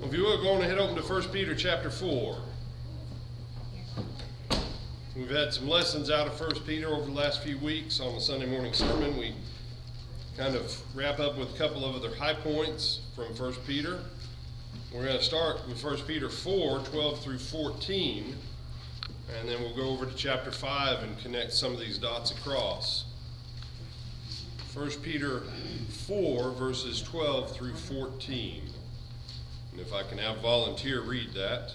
If you will, go on ahead, open to 1 Peter chapter 4. We've had some lessons out of 1 Peter over the last few weeks on the Sunday morning sermon. We kind of wrap up with a couple of other high points from 1 Peter. We're going to start with 1 Peter 4, 12 through 14, and then we'll go over to chapter 5 and connect some of these dots across. 1 Peter 4, verses 12 through 14. And if I can have a volunteer read that.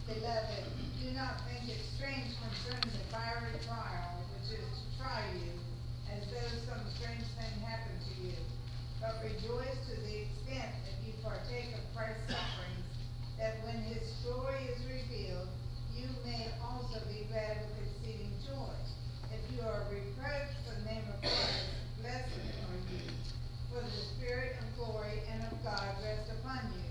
Beloved, do not think it strange concerning the fiery trial which is to try you, as though some strange thing happened to you. But rejoice to the extent that you partake of Christ's sufferings, that when his glory is revealed, you may also be glad with exceeding joy. If you are reproached for the name of Christ, blessed are you, for the Spirit of glory and of God rest upon you.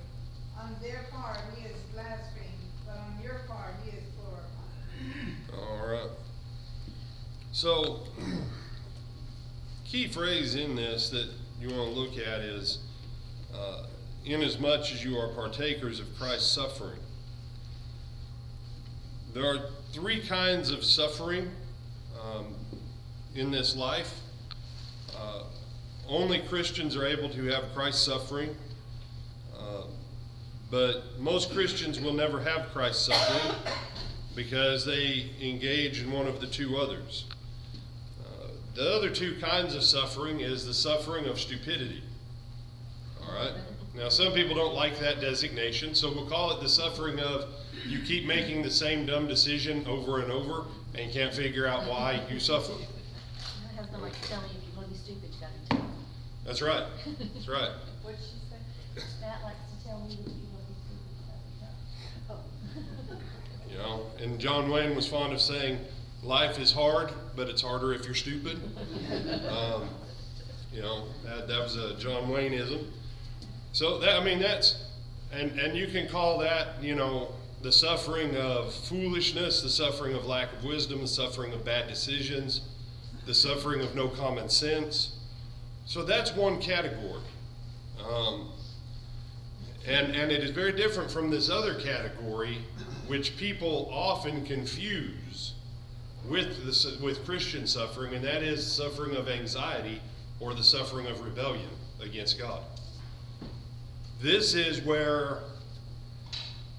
On their part he is blasphemed, but on your part he is glorified. All right. So, key phrase in this that you want to look at is, inasmuch as you are partakers of Christ's suffering. There are three kinds of suffering in this life. Only Christians are able to have Christ's suffering. But most Christians will never have Christ's suffering because they engage in one of the two others. The other two kinds of suffering is the suffering of stupidity. All right? Now, some people don't like that designation, so we'll call it the suffering of you keep making the same dumb decision over and over and can't figure out why you suffer. My husband likes to tell me if you're going to be stupid, you got to tell me. That's right. That's right. What did she say? Matt likes to tell me that you're going to be stupid, you got to tell me. You know, and John Wayne was fond of saying, life is hard, but it's harder if you're stupid. You know, that was a John Wayneism. So that, I mean, that's, and you can call that, you know, the suffering of foolishness, the suffering of lack of wisdom, the suffering of bad decisions, the suffering of no common sense. So that's one category. And it is very different from this other category, which people often confuse with Christian suffering, and that is suffering of anxiety or the suffering of rebellion against God. This is where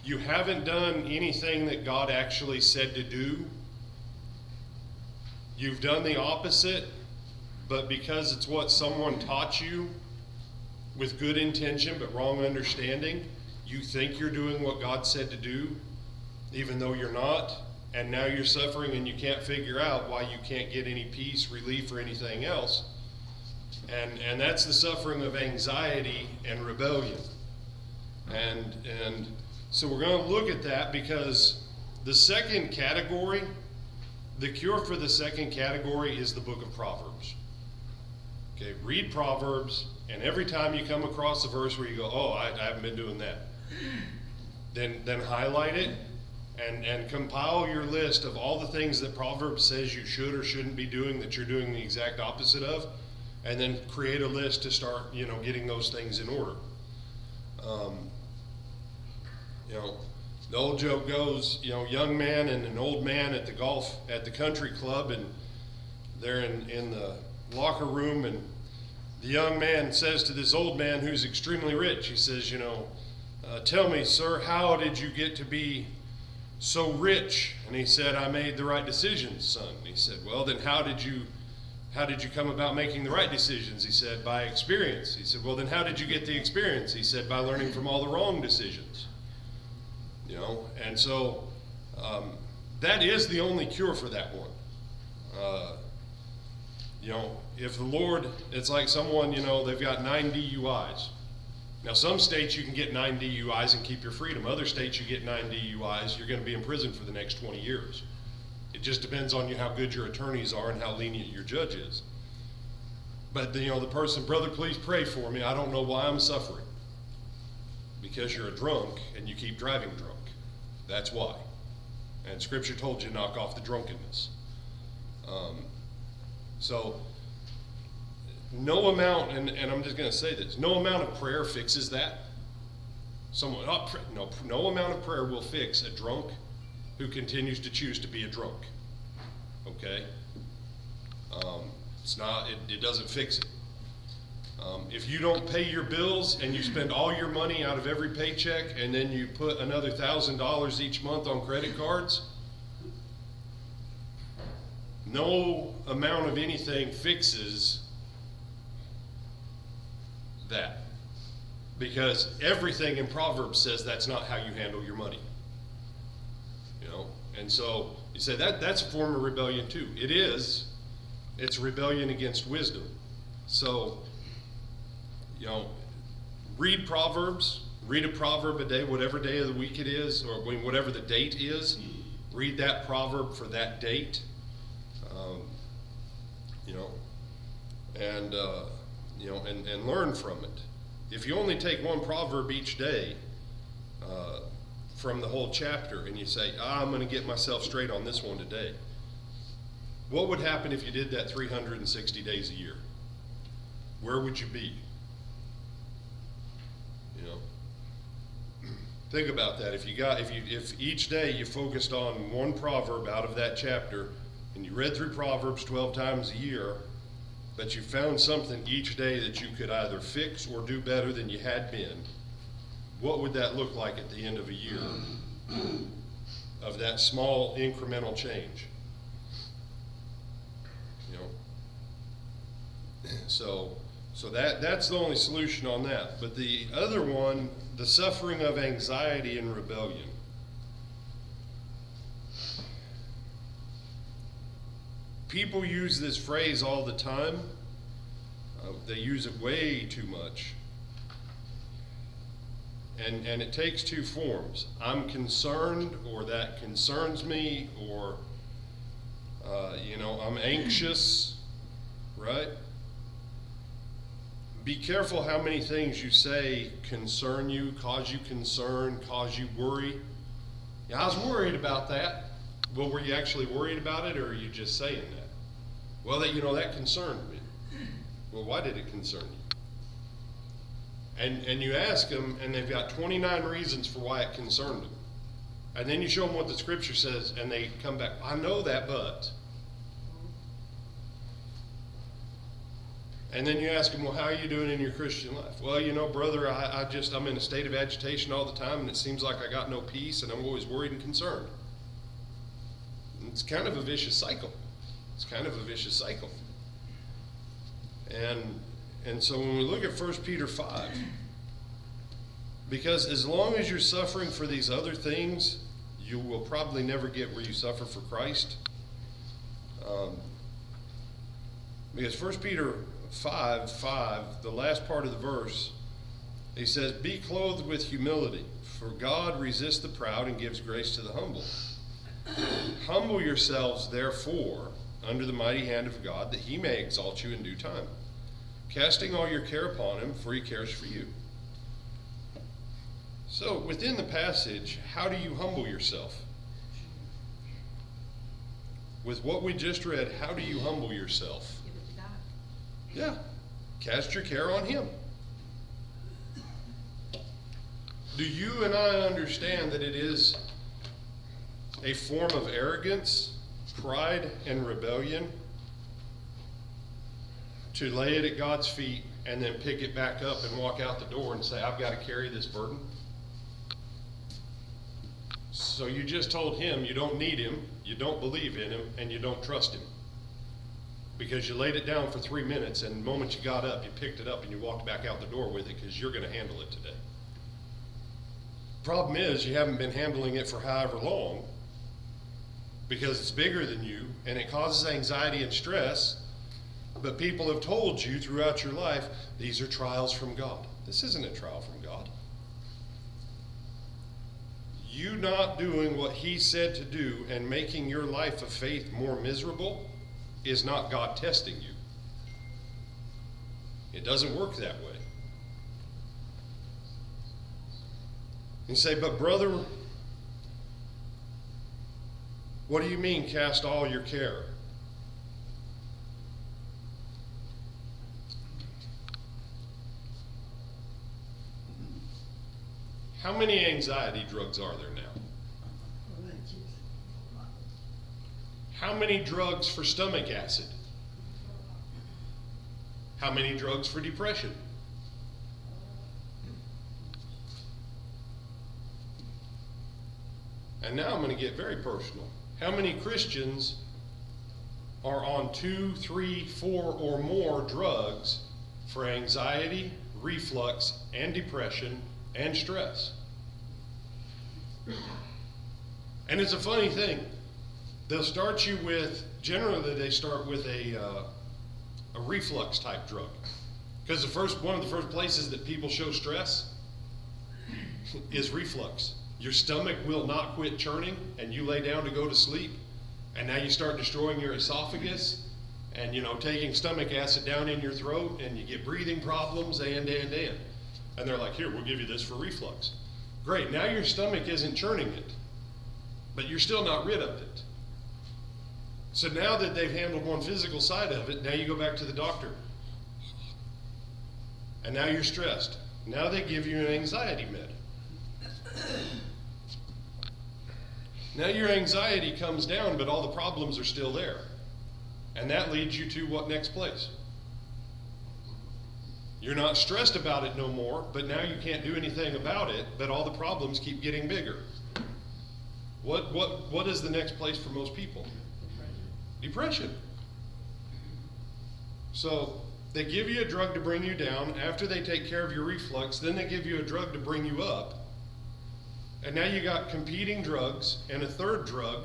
you haven't done anything that God actually said to do. You've done the opposite, but because it's what someone taught you with good intention but wrong understanding, you think you're doing what God said to do, even though you're not, and now you're suffering and you can't figure out why you can't get any peace, relief, or anything else. And that's the suffering of anxiety and rebellion. And so we're going to look at that because the second category, the cure for the second category is the book of Proverbs. Okay, read Proverbs, and every time you come across a verse where you go, oh, I haven't been doing that, then highlight it and compile your list of all the things that Proverbs says you should or shouldn't be doing that you're doing the exact opposite of, and then create a list to start, you know, getting those things in order. You know, the old joke goes, you know, young man and an old man at the country club, and they're in the locker room, and the young man says to this old man who's extremely rich, he says, you know, tell me, sir, how did you get to be so rich? And he said, I made the right decisions, son. And he said, well, then how did you come about making the right decisions? He said, by experience. He said, well, then how did you get the experience? He said, by learning from all the wrong decisions. You know, and so that is the only cure for that one. You know, if the Lord, it's like someone, you know, they've got 9 DUIs. Now, some states you can get 9 DUIs and keep your freedom. Other states you get 9 DUIs, you're going to be in prison for the next 20 years. It just depends on you how good your attorneys are and how lenient your judge is. But, you know, the person, brother, please pray for me. I don't know why I'm suffering. Because you're a drunk and you keep driving drunk. That's why. And Scripture told you to knock off the drunkenness. So no amount, and I'm just going to say this, no amount of prayer fixes that. No amount of prayer will fix a drunk who continues to choose to be a drunk. Okay? It doesn't fix it. If you don't pay your bills and you spend all your money out of every paycheck and then you put another $1,000 each month on credit cards, no amount of anything fixes that. Because everything in Proverbs says that's not how you handle your money. You know? And so you say that's a form of rebellion too. It is. It's rebellion against wisdom. So, you know, read Proverbs. Read a proverb a day, whatever day of the week it is, or whatever the date is. Read that proverb for that date. You know, and and learn from it. If you only take one proverb each day from the whole chapter and you say, I'm going to get myself straight on this one today, what would happen if you did that 360 days a year? Where would you be? You know, think about that. If each day you focused on one proverb out of that chapter and you read through Proverbs 12 times a year, but you found something each day that you could either fix or do better than you had been, what would that look like at the end of a year of that small incremental change? You know, so that's the only solution on that. But the other one, the suffering of anxiety and rebellion. People use this phrase all the time. They use it way too much. And it takes two forms. I'm concerned, or that concerns me, or, I'm anxious, right? Be careful how many things you say concern you, cause you concern, cause you worry. Yeah, I was worried about that. Well, were you actually worried about it, or are you just saying that? Well, that concerned me. Well, why did it concern you? And you ask them, and they've got 29 reasons for why it concerned them. And then you show them what the scripture says, and they come back, I know that, but. And then you ask them, well, how are you doing in your Christian life? Well, brother, I'm in a state of agitation all the time, and it seems like I got no peace, and I'm always worried and concerned. It's kind of a vicious cycle. And so when we look at 1 Peter 5, because as long as you're suffering for these other things, you will probably never get where you suffer for Christ. Because 1 Peter 5, the last part of the verse, he says, be clothed with humility, for God resists the proud and gives grace to the humble. Humble yourselves, therefore, under the mighty hand of God, that he may exalt you in due time, casting all your care upon him, for he cares for you. So, within the passage, how do you humble yourself? With what we just read, how do you humble yourself? Give it to God. Yeah, cast your care on him. Do you and I understand that it is a form of arrogance, pride, and rebellion to lay it at God's feet and then pick it back up and walk out the door and say, I've got to carry this burden? So you just told him you don't need him, you don't believe in him, and you don't trust him. Because you laid it down for 3 minutes, and the moment you got up, you picked it up and you walked back out the door with it because you're going to handle it today. Problem is, you haven't been handling it for however long, because it's bigger than you and it causes anxiety and stress. But people have told you throughout your life, these are trials from God. This isn't a trial from God. You not doing what he said to do and making your life of faith more miserable is not God testing you. It doesn't work that way. You say, but brother, what do you mean cast all your care? How many anxiety drugs are there now? How many drugs for stomach acid? How many drugs for depression? And now I'm going to get very personal. How many Christians are on 2, 3, 4, or more drugs for anxiety, reflux, and depression, and stress? And it's a funny thing. They'll start you with, generally they start with a reflux type drug. Because one of the first places that people show stress is reflux. Your stomach will not quit churning, and you lay down to go to sleep, and now you start destroying your esophagus, and taking stomach acid down in your throat, and you get breathing problems, and they're like, here, we'll give you this for reflux. Great, now your stomach isn't churning it, but you're still not rid of it. So now that they've handled one physical side of it, now you go back to the doctor. And now you're stressed. Now they give you an anxiety med. Now your anxiety comes down, but all the problems are still there. And that leads you to what next place? You're not stressed about it no more, but now you can't do anything about it, but all the problems keep getting bigger. What is the next place for most people? Depression. So they give you a drug to bring you down. After they take care of your reflux, then they give you a drug to bring you up. And now you got competing drugs and a third drug,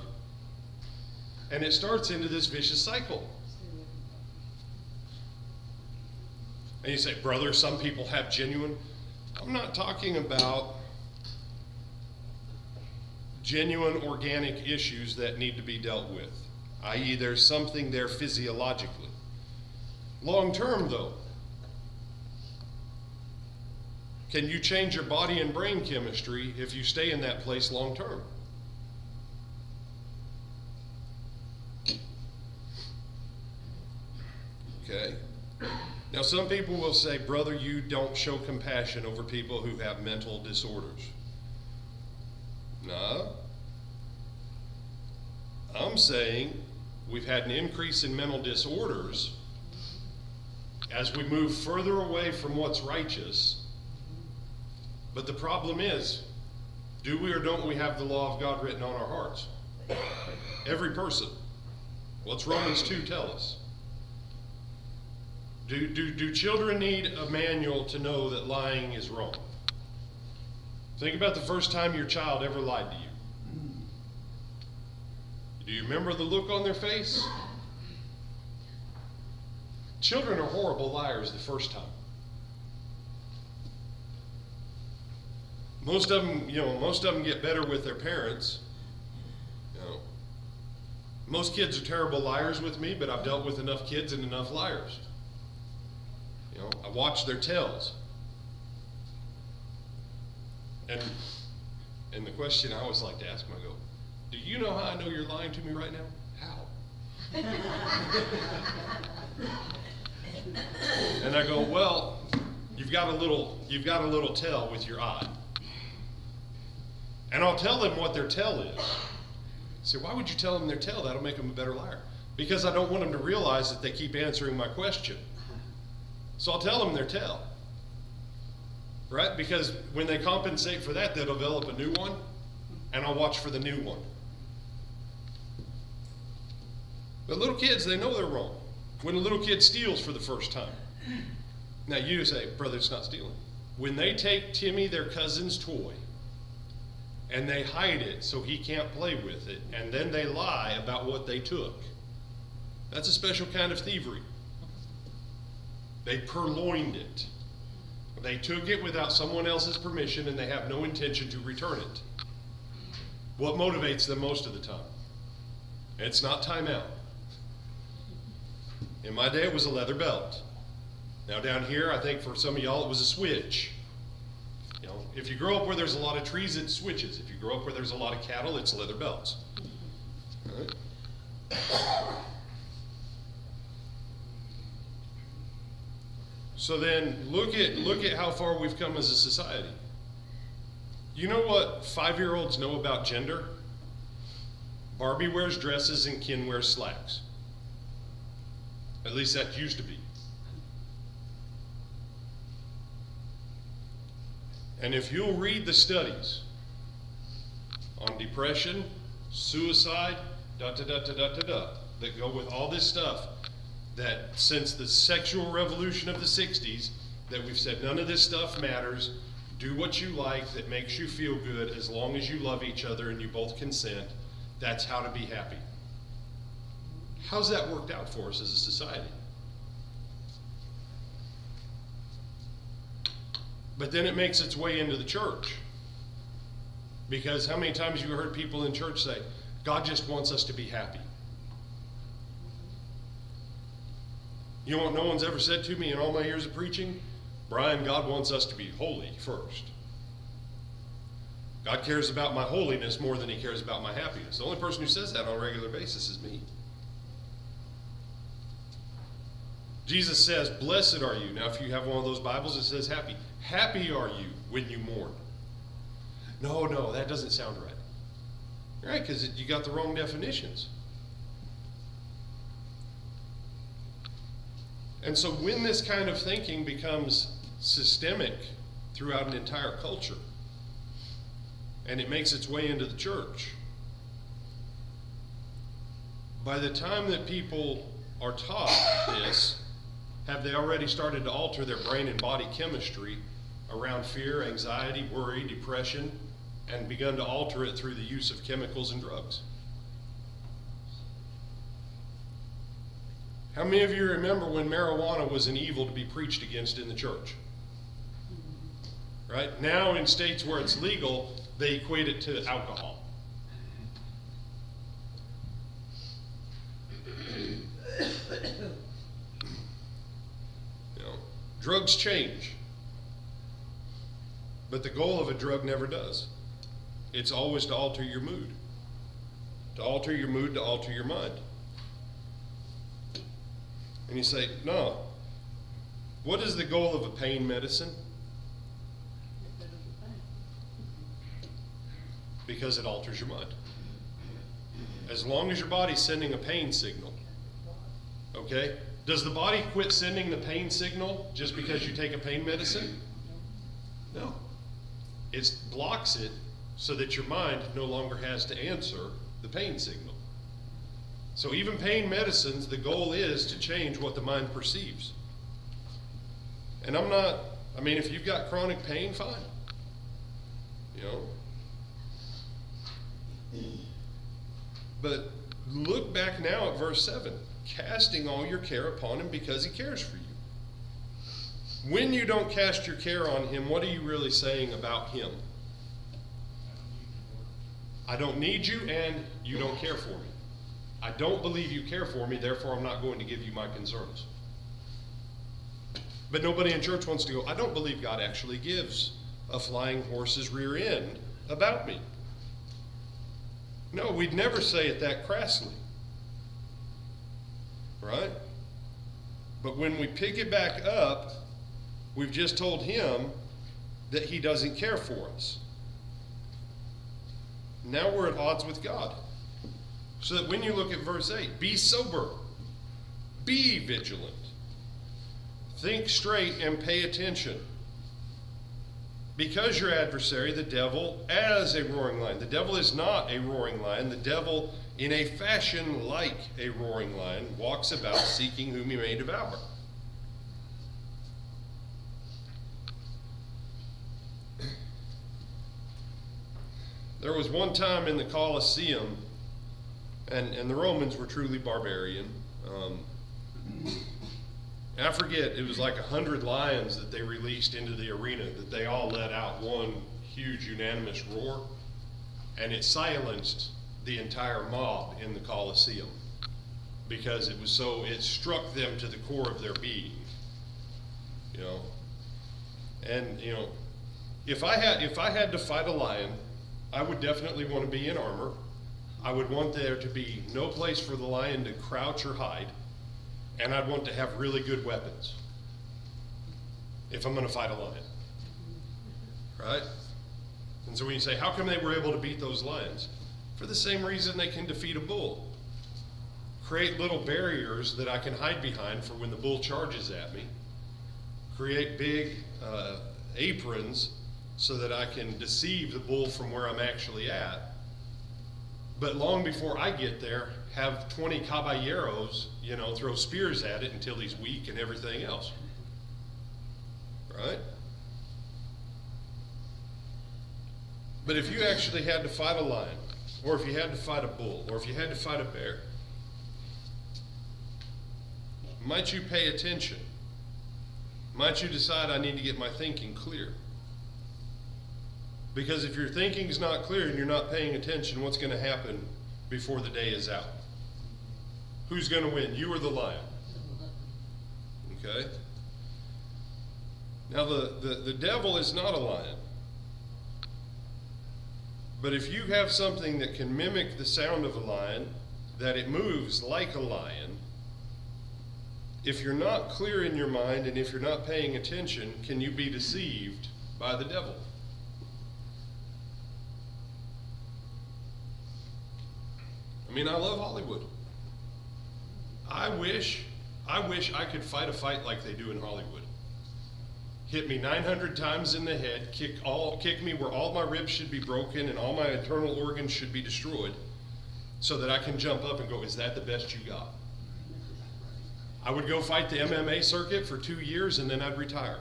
and it starts into this vicious cycle. And you say, brother, some people have genuine. I'm not talking about genuine organic issues that need to be dealt with, i.e. there's something there physiologically. Long term, though, can you change your body and brain chemistry if you stay in that place long term? Okay. Now some people will say, brother, you don't show compassion over people who have mental disorders. No. I'm saying we've had an increase in mental disorders as we move further away from what's righteous. But the problem is, do we or don't we have the law of God written on our hearts? Every person. What's Romans 2 tell us? Do children need a manual to know that lying is wrong? Think about the first time your child ever lied to you. Do you remember the look on their face? Children are horrible liars the first time. Most of them get better with their parents. Most kids are terrible liars with me, but I've dealt with enough kids and enough liars. I watch their tails. And the question I always like to ask them, I go, do you know how I know you're lying to me right now? How? And I go, well, you've got a little tell with your eye. And I'll tell them what their tell is. So why would you tell them their tell? That'll make them a better liar. Because I don't want them to realize that they keep answering my question. So I'll tell them their tell. Right? Because when they compensate for that, they'll develop a new one, and I'll watch for the new one. But little kids, they know they're wrong. When a little kid steals for the first time. Now you say, brother, it's not stealing. When they take Timmy, their cousin's toy, and they hide it so he can't play with it, and then they lie about what they took, that's a special kind of thievery. They purloined it. They took it without someone else's permission, and they have no intention to return it. What motivates them most of the time? It's not timeout. In my day, it was a leather belt. Now down here, I think for some of y'all, it was a switch. If you grow up where there's a lot of trees, it's switches. If you grow up where there's a lot of cattle, it's leather belts. All right? So then look at how far we've come as a society. You know what 5-year-olds know about gender? Barbie wears dresses and Ken wears slacks. At least that used to be. And if you'll read the studies on depression, suicide, that go with all this stuff, that since the sexual revolution of the 60s, that we've said none of this stuff matters, do what you like that makes you feel good as long as you love each other and you both consent, that's how to be happy. How's that worked out for us as a society? But then it makes its way into the church. Because how many times have you heard people in church say, God just wants us to be happy? You know what no one's ever said to me in all my years of preaching? Brian, God wants us to be holy first. God cares about my holiness more than he cares about my happiness. The only person who says that on a regular basis is me. Jesus says, blessed are you. Now, if you have one of those Bibles that says happy, happy are you when you mourn. No, that doesn't sound right. Right, because you got the wrong definitions. And so when this kind of thinking becomes systemic throughout an entire culture, and it makes its way into the church, by the time that people are taught this, have they already started to alter their brain and body chemistry around fear, anxiety, worry, depression, and begun to alter it through the use of chemicals and drugs? How many of you remember when marijuana was an evil to be preached against in the church? Right? Now in states where it's legal, they equate it to alcohol. Drugs change. But the goal of a drug never does. It's always to alter your mood. To alter your mood, to alter your mind. And you say, no. What is the goal of a pain medicine? Because it alters your mind. As long as your body's sending a pain signal. Okay? Does the body quit sending the pain signal just because you take a pain medicine? No. It blocks it so that your mind no longer has to answer the pain signal. So even pain medicines, the goal is to change what the mind perceives. And if you've got chronic pain, fine. But look back now at verse 7. Casting all your care upon him because he cares for you. When you don't cast your care on him, what are you really saying about him? I don't need you and you don't care for me. I don't believe you care for me, therefore I'm not going to give you my concerns. But nobody in church wants to go, I don't believe God actually gives a flying horse's rear end about me. No, we'd never say it that crassly. Right? But when we pick it back up, we've just told him that he doesn't care for us. Now we're at odds with God. So that when you look at verse 8, be sober, be vigilant, think straight and pay attention. Because your adversary, the devil, as a roaring lion. The devil is not a roaring lion. The devil, in a fashion like a roaring lion, walks about seeking whom he may devour. There was one time in the Colosseum, and the Romans were truly barbarian. And I forget, it was like 100 lions that they released into the arena, that they all let out one huge unanimous roar, and it silenced the entire mob in the Colosseum because it struck them to the core of their being. And if I had to fight a lion, I would definitely want to be in armor. I would want there to be no place for the lion to crouch or hide. And I'd want to have really good weapons if I'm going to fight a lion. Right? And so when you say, how come they were able to beat those lions? For the same reason they can defeat a bull. Create little barriers that I can hide behind for when the bull charges at me. Create big aprons so that I can deceive the bull from where I'm actually at. But long before I get there, have 20 caballeros, throw spears at it until he's weak and everything else. Right? But if you actually had to fight a lion, or if you had to fight a bull, or if you had to fight a bear, might you pay attention? Might you decide I need to get my thinking clear? Because if your thinking's not clear and you're not paying attention, what's going to happen before the day is out? Who's going to win, you or the lion? Okay? Now, the devil is not a lion. But if you have something that can mimic the sound of a lion, that it moves like a lion, if you're not clear in your mind and if you're not paying attention, can you be deceived by the devil? I mean, I love Hollywood. I wish I could fight a fight like they do in Hollywood. Hit me 900 times in the head, kick me where all my ribs should be broken and all my internal organs should be destroyed, so that I can jump up and go, is that the best you got? I would go fight the MMA circuit for 2 years and then I'd retire,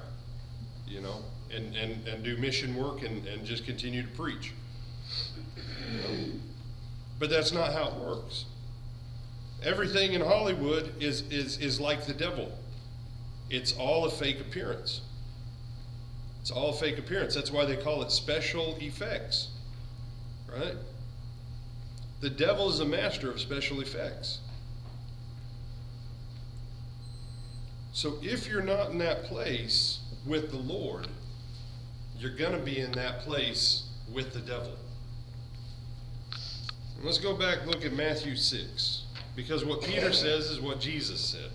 and do mission work and just continue to preach. But that's not how it works. Everything in Hollywood is like the devil. It's all a fake appearance. It's all a fake appearance. That's why they call it special effects, right? The devil is a master of special effects. So if you're not in that place with the Lord, you're going to be in that place with the devil. And let's go back and look at Matthew 6, because what Peter says is what Jesus said.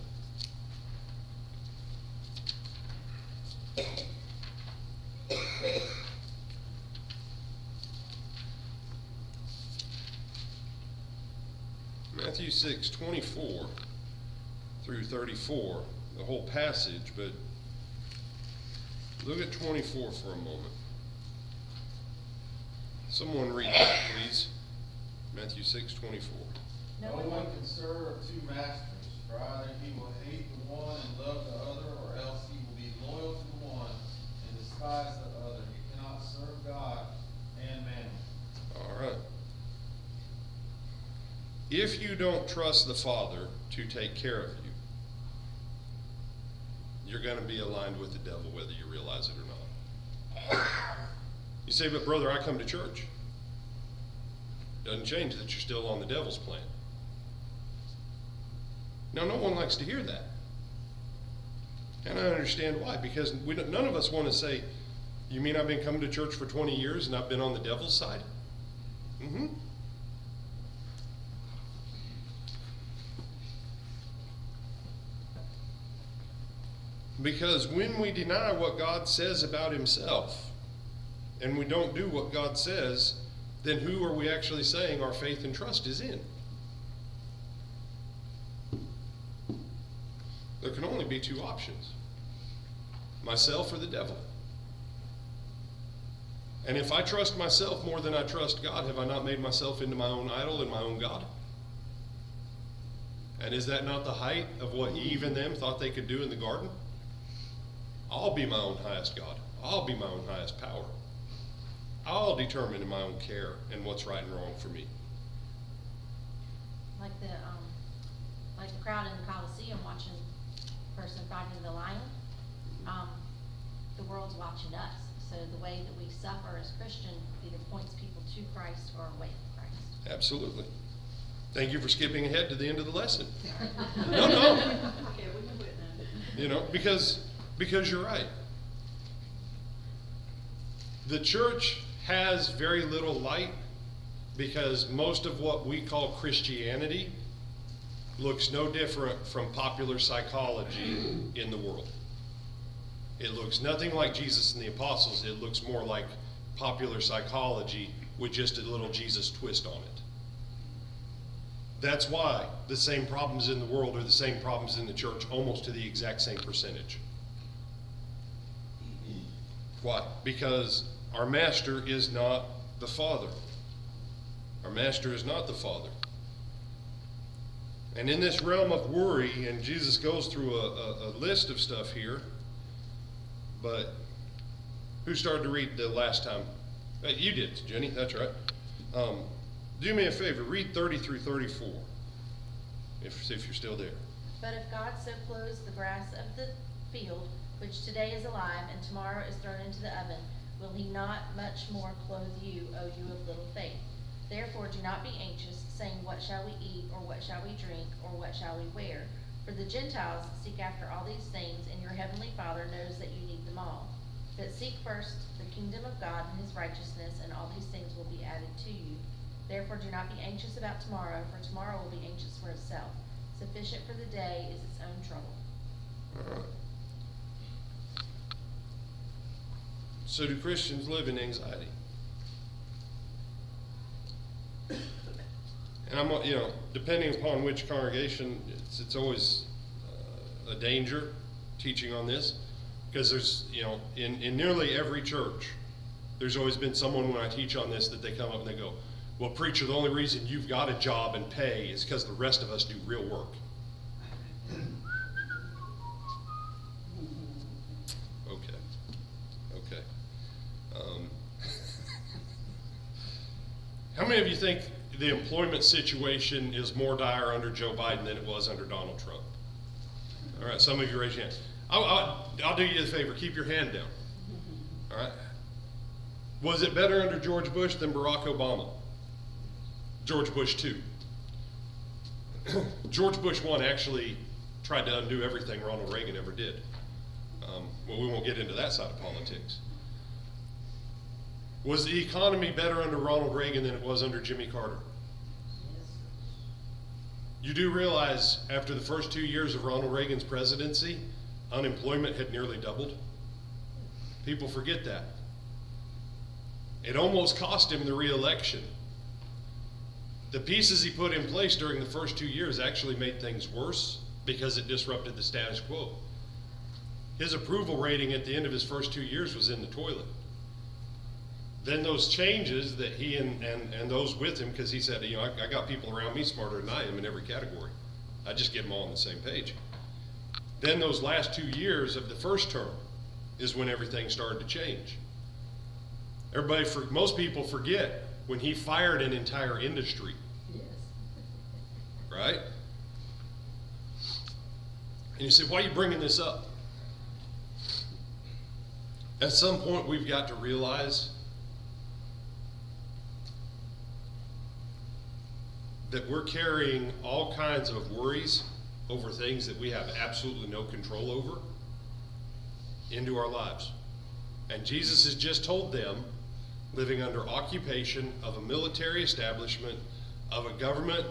Matthew 6, 24 through 34, the whole passage, but look at 24 for a moment. Someone read that, please. Matthew 6, 24. No one can serve two masters, for either he will hate the one and love the other, or else he will be loyal to the one and despise the other. You cannot serve God and mammon. All right. If you don't trust the Father to take care of you, you're going to be aligned with the devil, whether you realize it or not. You say, but brother, I come to church. Doesn't change that you're still on the devil's plan. Now, no one likes to hear that. And I understand why, because none of us want to say, you mean I've been coming to church for 20 years and I've been on the devil's side? Mm-hmm. Because when we deny what God says about himself, and we don't do what God says, then who are we actually saying our faith and trust is in? There can only be two options: myself or the devil. And if I trust myself more than I trust God, have I not made myself into my own idol and my own God? And is that not the height of what Eve and them thought they could do in the garden? I'll be my own highest God. I'll be my own highest power. I'll determine in my own care and what's right and wrong for me. Like the crowd in the Coliseum watching a person fighting the lion. The world's watching us. So the way that we suffer as Christians either points people to Christ or away from Christ. Absolutely. Thank you for skipping ahead to the end of the lesson. No. Okay, we can quit now. Because you're right. The church has very little light because most of what we call Christianity looks no different from popular psychology in the world. It looks nothing like Jesus and the apostles. It looks more like popular psychology with just a little Jesus twist on it. That's why the same problems in the world are the same problems in the church, almost to the exact same percentage. Why? Because our master is not the Father. Our master is not the Father. And in this realm of worry, and Jesus goes through a list of stuff here, but who started to read the last time? You did, Jenny, that's right. Do me a favor, read 30 through 34, if you're still there. But if God so clothes the grass of the field, which today is alive and tomorrow is thrown into the oven, will he not much more clothe you, O you of little faith? Therefore do not be anxious, saying, what shall we eat, or what shall we drink, or what shall we wear? For the Gentiles seek after all these things, and your heavenly Father knows that you need them all. But seek first the kingdom of God and his righteousness, and all these things will be added to you. Therefore do not be anxious about tomorrow, for tomorrow will be anxious for itself. Sufficient for the day is its own trouble. All right. So do Christians live in anxiety? And I'm, depending upon which congregation, it's always a danger teaching on this, because there's, in nearly every church, there's always been someone when I teach on this that they come up and they go, well, preacher, the only reason you've got a job and pay is because the rest of us do real work. Okay. How many of you think the employment situation is more dire under Joe Biden than it was under Donald Trump? All right, some of you raise your hand. I'll do you a favor, keep your hand down. All right. Was it better under George Bush than Barack Obama? George Bush 2. George Bush 1 actually tried to undo everything Ronald Reagan ever did. Well, we won't get into that side of politics. Was the economy better under Ronald Reagan than it was under Jimmy Carter? You do realize after the first 2 years of Ronald Reagan's presidency, unemployment had nearly doubled? People forget that. It almost cost him the re-election. The pieces he put in place during the first 2 years actually made things worse because it disrupted the status quo. His approval rating at the end of his first 2 years was in the toilet. Then those changes that he and those with him, because he said, I got people around me smarter than I am in every category. I just get them all on the same page. Then those last 2 years of the first term is when everything started to change. Most people forget when he fired an entire industry. Yes. Right? And you say, why are you bringing this up? At some point, we've got to realize that we're carrying all kinds of worries over things that we have absolutely no control over into our lives. And Jesus has just told them, living under occupation of a military establishment, of a government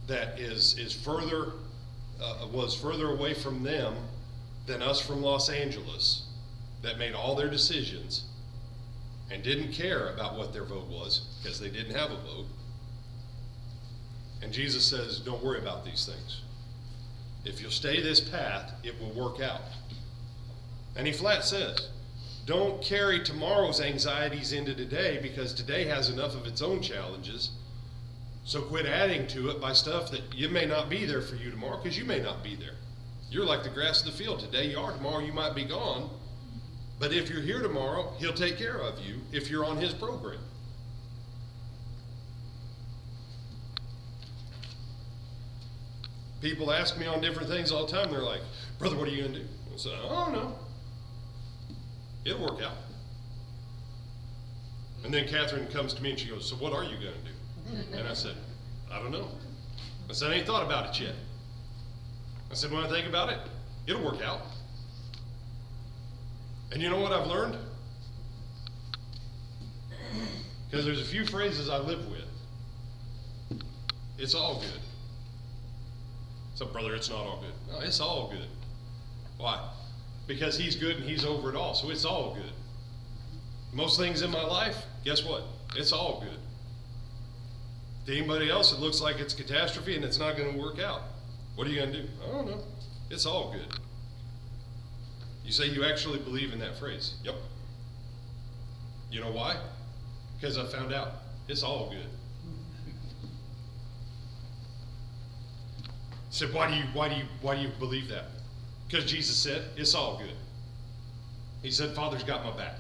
that was further away from them than us from Los Angeles, that made all their decisions and didn't care about what their vote was because they didn't have a vote. And Jesus says, don't worry about these things. If you'll stay this path, it will work out. And he flat says, don't carry tomorrow's anxieties into today because today has enough of its own challenges. So quit adding to it by stuff that you may not be there for you tomorrow because you may not be there. You're like the grass of the field. Today you are, tomorrow you might be gone. But if you're here tomorrow, he'll take care of you if you're on his program. People ask me on different things all the time. They're like, brother, what are you going to do? I say, I don't know. It'll work out. And then Catherine comes to me and she goes, so what are you going to do? And I said, I don't know. I said, I ain't thought about it yet. I said, when I think about it, it'll work out. And you know what I've learned? Because there's a few phrases I live with. It's all good. So, brother, it's not all good. No, it's all good. Why? Because he's good and he's over it all, so it's all good. Most things in my life, guess what? It's all good. To anybody else, it looks like it's catastrophe and it's not going to work out. What are you going to do? I don't know. It's all good. You say you actually believe in that phrase. Yep. You know why? Because I found out it's all good. So why do you believe that? Because Jesus said it's all good. He said, Father's got my back.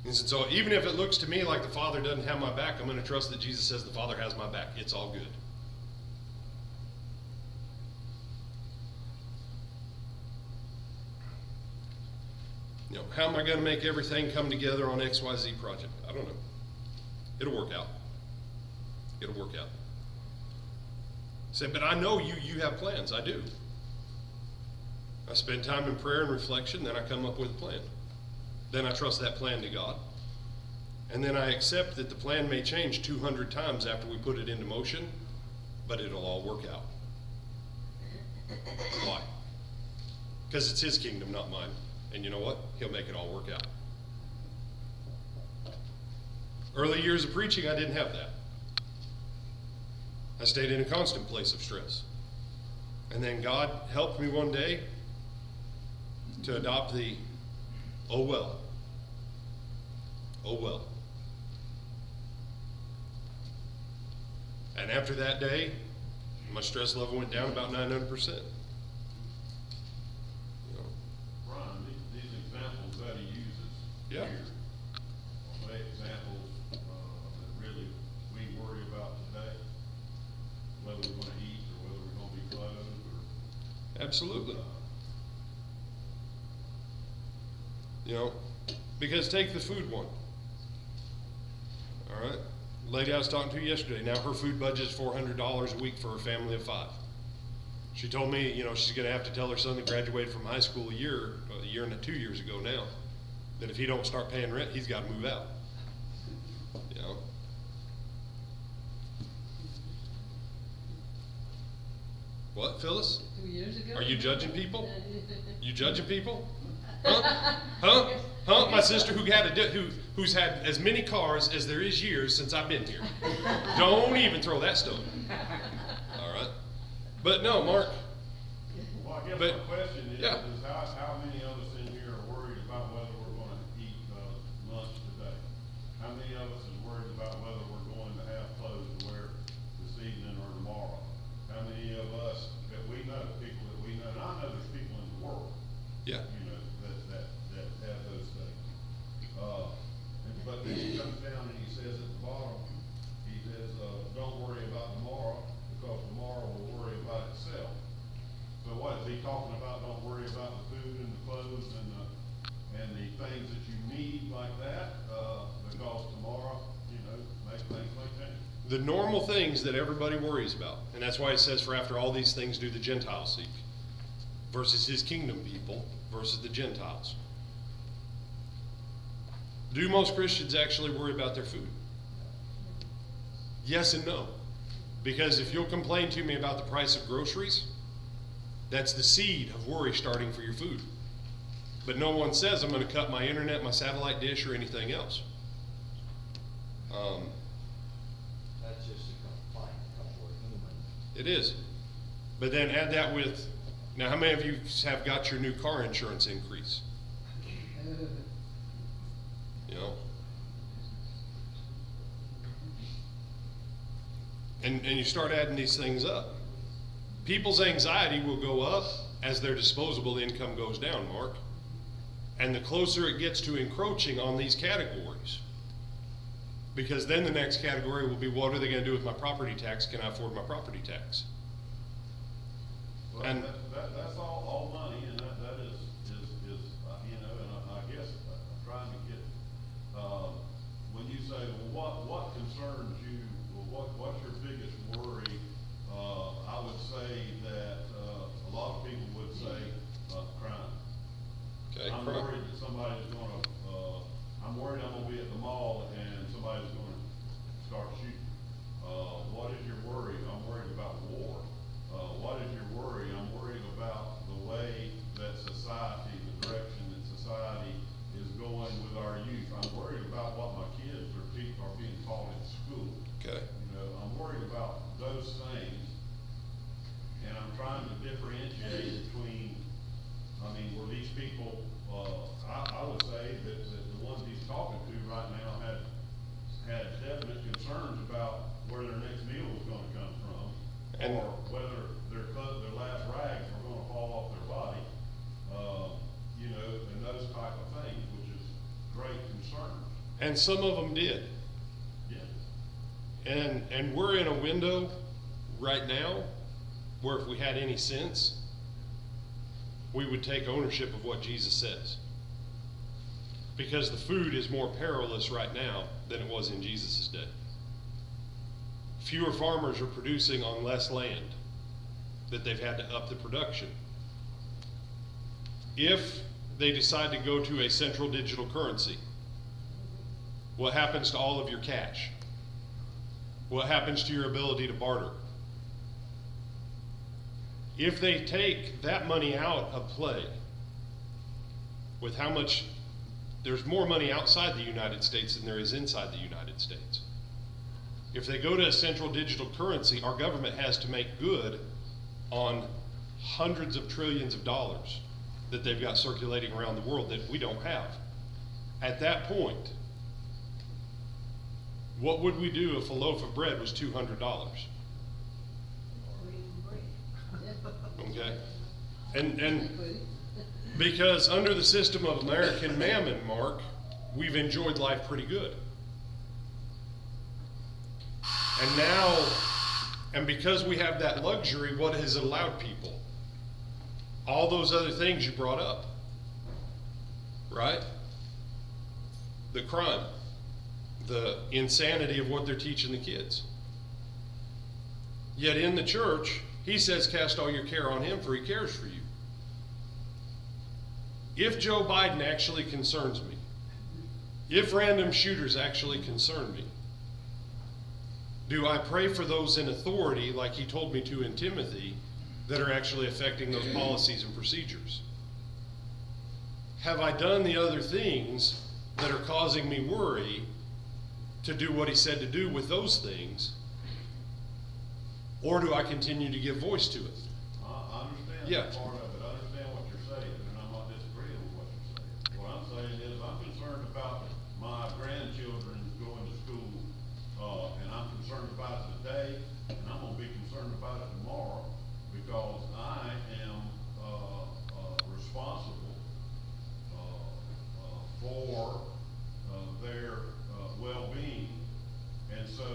He said, so even if it looks to me like the Father doesn't have my back, I'm going to trust that Jesus says the Father has my back. It's all good. You know, how am I going to make everything come together on XYZ project? I don't know. It'll work out. It'll work out. Say, but I know you have plans. I do. I spend time in prayer and reflection, then I come up with a plan. Then I trust that plan to God. And then I accept that the plan may change 200 times after we put it into motion, but it'll all work out. Why? Because it's His kingdom, not mine. And you know what? He'll make it all work out. Early years of preaching, I didn't have that. I stayed in a constant place of stress. And then God helped me one day to adopt the, oh well. Oh well. And after that day, my stress level went down about 900%. Ron, these examples that he uses Yeah. here are they examples that really we worry about today, whether we're going to eat or whether we're going to be clothed or Absolutely. You know, because take the food one. All right. Lady I was talking to yesterday, now her food budget is $400 a week for a family of 5. She told me, you know, she's going to have to tell her son that graduated from high school a year and 2 years ago now, that if he don't start paying rent, he's got to move out. You know. What, Phyllis? 2 years ago? Are you judging people? You judging people? Huh? Huh? Huh? My sister who's had as many cars as there is years since I've been here. Don't even throw that stone. All right. But no, Mark. well, I guess But- my question is, yeah. is how many of us in here are worried about whether we're going to eat lunch today? How many of us is worried about whether we're going to have clothes to wear this evening or tomorrow? How many of us that we know, people that we know, and I know there's people in the world, Yeah. you know, that have those things. But then he comes down and he says at the bottom, he says, don't worry about tomorrow, because tomorrow will worry about itself. So what, is he talking about don't worry about the food and the clothes and the things that you need like that, because tomorrow, you know, things may change? The normal things that everybody worries about. And that's why it says, for after all these things do the Gentiles seek. Versus His kingdom people versus the Gentiles. Do most Christians actually worry about their food? Yes and no. Because if you'll complain to me about the price of groceries, that's the seed of worry starting for your food. But no one says I'm going to cut my internet, my satellite dish, or anything else. That's just a complaint, because we're human. It is. But then add that with, now how many of you have got your new car insurance increase? You know? And you start adding these things up. People's anxiety will go up as their disposable income goes down, Mark. And the closer it gets to encroaching on these categories. Because then the next category will be, what are they going to do with my property tax? Can I afford my property tax? Well, And- that's all money, and that is, you know, and I guess I'm trying to get, when you say, well, what concerns you, well, what's your biggest worry? I would say that, a lot of people would say, crime. Okay, I'm crime. worried that somebody's gonna, I'm worried I'm gonna be at the mall and somebody's gonna start shooting. What is your worry? I'm worried about war. What is your worry? I'm worried about the way that society, the direction that society is going with our I'm worried about what my kids are being taught in school. Okay. You know, I'm worried about those things, and I'm trying to differentiate between, I mean, were these people, I would say that the ones he's talking to right now had definite concerns about where their next meal was gonna come from, And- or whether their last rags were gonna fall off their body, you know, and those type of things, which is great concern. And some of them did. Yeah. And we're in a window right now where if we had any sense, we would take ownership of what Jesus says. Because the food is more perilous right now than it was in Jesus' day. Fewer farmers are producing on less land that they've had to up the production. If they decide to go to a central digital currency, what happens to all of your cash? What happens to your ability to barter? If they take that money out of play, with how much, there's more money outside the United States than there is inside the United States. If they go to a central digital currency, our government has to make good on hundreds of trillions of dollars that they've got circulating around the world that we don't have. At that point, what would we do if a loaf of bread was $200? Okay? And because under the system of American mammon, Mark, we've enjoyed life pretty good. And now, and because we have that luxury, what has it allowed people? All those other things you brought up, right? The crime, the insanity of what they're teaching the kids. Yet in the church, he says, cast all your care on him, for he cares for you. If Joe Biden actually concerns me, if random shooters actually concern me, do I pray for those in authority, like he told me to in Timothy, that are actually affecting those policies and procedures? Have I done the other things that are causing me worry to do what he said to do with those things? Or do I continue to give voice to it? I understand Yeah. that part of it, I understand what you're saying, and I'm not disagreeing with what you're saying. What I'm saying is, I'm concerned about my grandchildren going to school, and I'm concerned about it today, and I'm gonna be concerned about it tomorrow, because I am, responsible, for, their, well-being. And so,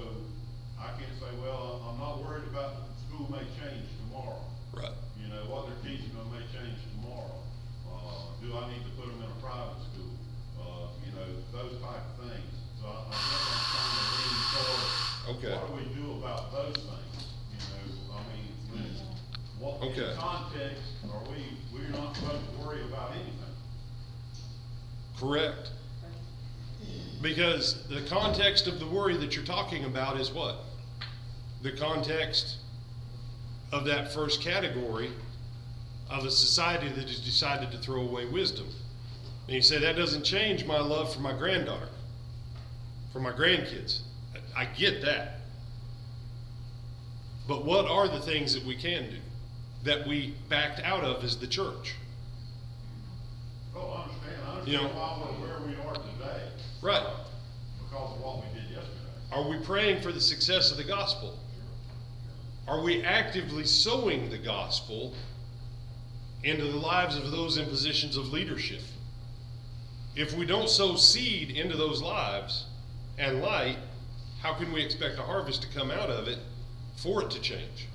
I can't say, well, I'm not worried about the school may change tomorrow. Right. You know, what they're teaching them may change tomorrow. Do I need to put them in a private school? You know, those type of things. So I guess I'm trying to lean toward, Okay. what do we do about those things? You know, I mean, what, Okay. in context, we're not supposed to worry about anything. Correct. Because the context of the worry that you're talking about is what? The context of that first category of a society that has decided to throw away wisdom. And you say, that doesn't change my love for my granddaughter, for my grandkids. I get that. But what are the things that we can do that we backed out of as the church? Oh, I understand. I You know- understand why we're where we are today. Right. Because of what we did yesterday. Are we praying for the success of the gospel? Are we actively sowing the gospel into the lives of those in positions of leadership? If we don't sow seed into those lives and light, how can we expect a harvest to come out of it for it to change?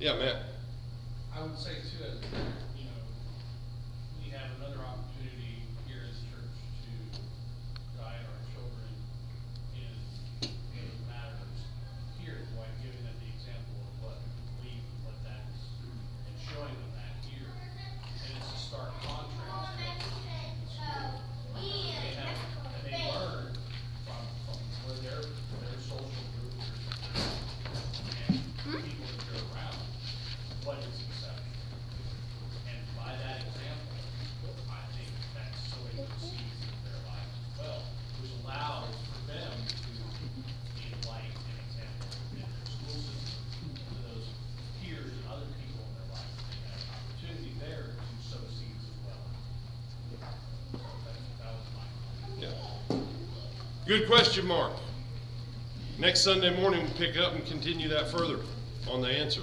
Yeah, Matt. I would say too, as, you know, we have another opportunity here as a church to guide our children in those matters here, by giving them the example of what we believe and what that is, and showing them that here. And it's a stark contrast to what we're teaching in school. They have, and they learn from where their social group and people that they're around, what is acceptable. Good question, Mark. Next Sunday morning, we'll pick up and continue that further on the answer.